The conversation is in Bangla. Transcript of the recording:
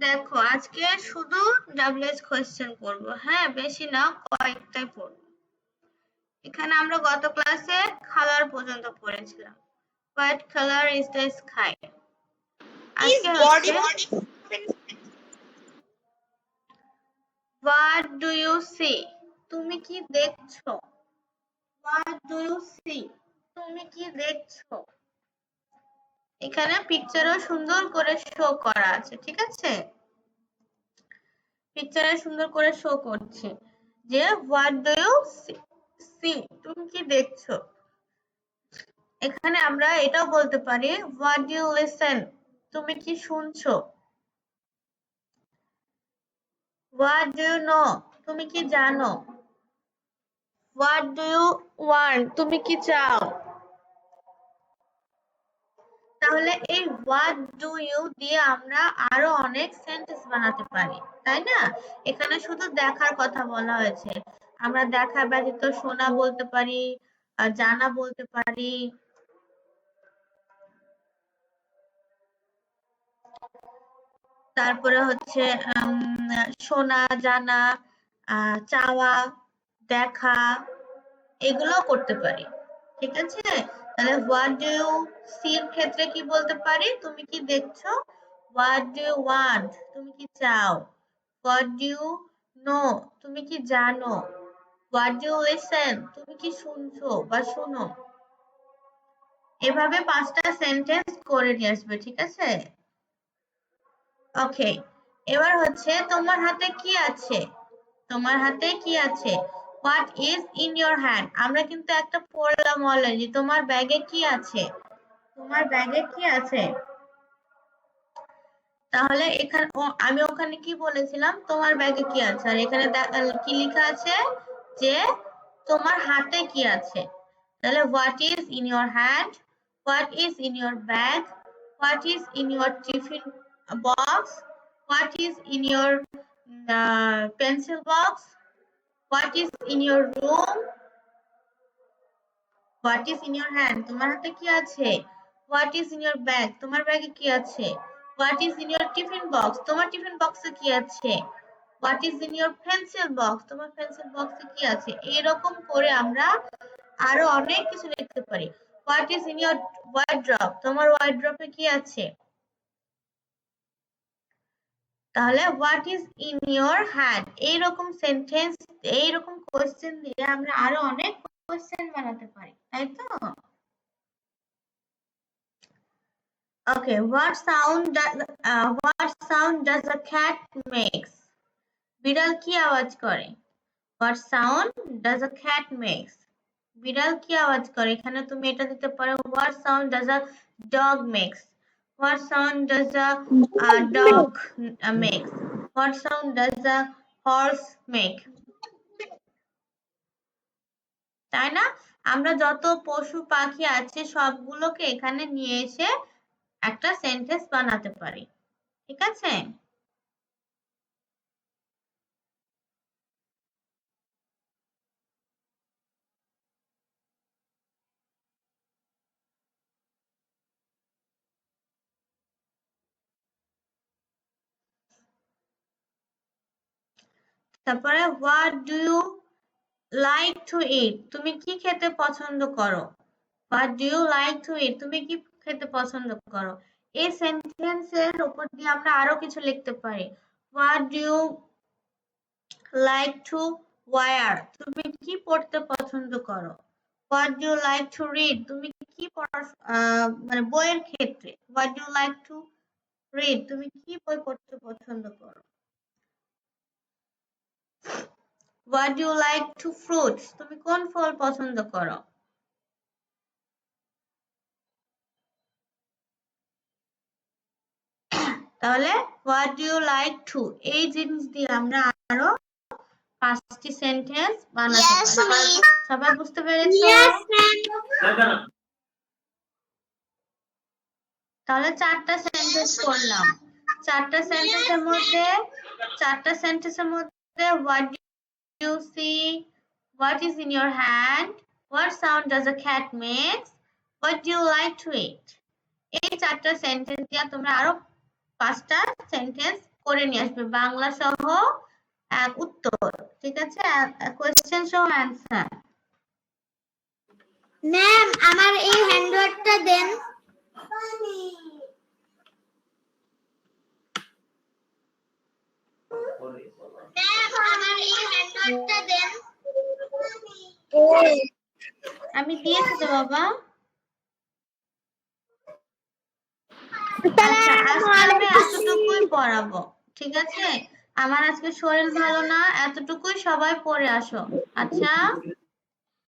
দেখো আজকে শুধু ডাব্লিউএইচ কোয়েশ্চেন করব, হ্যাঁ বেশি না, কয়েকটাই পড়ব। এখানে আমরা গত ক্লাসে কালার পর্যন্ত পড়েছিলাম। White colour is the sky. আজকে হচ্ছে হোয়াট ডু ইউ সি, তুমি কি দেখছো। হোয়াট ডু ইউ সি, তুমি কি দেখছো। এখানে পিকচারও সুন্দর করে শো করা আছে, ঠিক আছে। পিকচারে সুন্দর করে শো করছে যে হোয়াট ডু ইউ সি, তুমি কি দেখছো। এখানে আমরা এটাও বলতে পারি হোয়াট ডু ইউ লিসেন, তুমি কি শুনছো। হোয়াট ডু ইউ নো, তুমি কি জানো। হোয়াট ডু ইউ ওয়ান্ট, তুমি কি চাও। তাহলে এই হোয়াট ডু ইউ দিয়ে আমরা আরো অনেক সেন্টেন্স বানাতে পারি, তাই না। এখানে শুধু দেখার কথা বলা হয়েছে, আমরা দেখা ব্যতীত শোনা বলতে পারি, জানা বলতে পারি। তারপরে হচ্ছে শোনা, জানা, চাওয়া, দেখা, এগুলোও করতে পারি, ঠিক আছে। তাহলে হোয়াট ডু ইউ সি এর ক্ষেত্রে কি বলতে পারি, তুমি কি দেখছো। হোয়াট ডু ইউ ওয়ান্ট, তুমি কি চাও। হোয়াট ডু ইউ নো, তুমি কি জানো। হোয়াট ডু ইউ লিসেন, তুমি কি শুনছো বা শুনো। এভাবে 5টা সেন্টেন্স করে নিয়ে আসবে, ঠিক আছে। ওকে, এবার হচ্ছে তোমার হাতে কি আছে। তোমার হাতে কি আছে। What is in your hand, আমরা কিন্তু একটা পড়লাম অলরেডি, তোমার ব্যাগে কি আছে। তোমার ব্যাগে কি আছে। তাহলে এখানে আমি ওখানে কি বলেছিলাম, তোমার ব্যাগে কি আছে, আর এখানে কি লেখা আছে যে তোমার হাতে কি আছে। তাহলে what is in your hand, what is in your bag, what is in your tiffin box, what is in your pencil box, what is in your room, what is in your hand, তোমার হাতে কি আছে। What is in your bag, তোমার ব্যাগে কি আছে। What is in your tiffin box, তোমার টিফিন বক্সে কি আছে। What is in your pencil box, তোমার পেন্সিল বক্সে কি আছে। এরকম করে আমরা আরো অনেক কিছু লিখতে পারি। What is in your wardrobe, তোমার ওয়ার্ড্রপে কি আছে। তাহলে what is in your hand, এইরকম সেন্টেন্স, এইরকম কোয়েশ্চেন দিয়ে আমরা আরো অনেক কোয়েশ্চেন বানাতে পারি, তাই তো। Okay, what sound does a cat makes? বিড়াল কি আওয়াজ করে? What sound does a cat makes? বিড়াল কি আওয়াজ করে? এখানে তুমি এটা দিতে পারো what sound does a dog makes? What sound does a dog makes? What sound does a horse make? তাই না? আমরা যত পশু পাখি আছে সবগুলোকে এখানে নিয়ে এসে একটা সেন্টেন্স বানাতে পারি, ঠিক আছে। তারপরে what do you like to eat, তুমি কি খেতে পছন্দ করো। What do you like to eat, তুমি কি খেতে পছন্দ করো। এই সেন্টেন্সের উপর দিয়ে আমরা আরো কিছু লিখতে পারি। What do you like to wear, তুমি কি পড়তে পছন্দ করো। What do you like to read, তুমি কি পড়ার মানে বইয়ের ক্ষেত্রে। What do you like to read, তুমি কি বই পড়তে পছন্দ করো। What do you like to fruits, তুমি কোন ফল পছন্দ করো। তাহলে what do you like to, এই জিনিস দিয়ে আমরা আরো 5টি সেন্টেন্স বানাতে পারি। সবাই বুঝতে পেরেছো। তাহলে 4টা সেন্টেন্স করলাম। 4টা সেন্টেন্সের মধ্যে what do you see, what is in your hand, what sound does a cat makes, what do you like to eat. এই 4টা সেন্টেন্স দিয়ে তোমরা আরো 5টা সেন্টেন্স করে নিয়ে আসবে বাংলা সহ উত্তর, ঠিক আছে, কোয়েশ্চেন সহ অ্যান্সার। ম্যাম আমার এই হ্যান্ডওয়ার্কটা দেন। ম্যাম আমার এই হ্যান্ডওয়ার্কটা দেন। আমি দিয়েছি তো বাবা। আচ্ছা আজকে আমি এতটুকুই পড়াবো, ঠিক আছে, আমার আজকে শরীর ভালো না, এতটুকুই সবাই পড়ে আসো। আচ্ছা।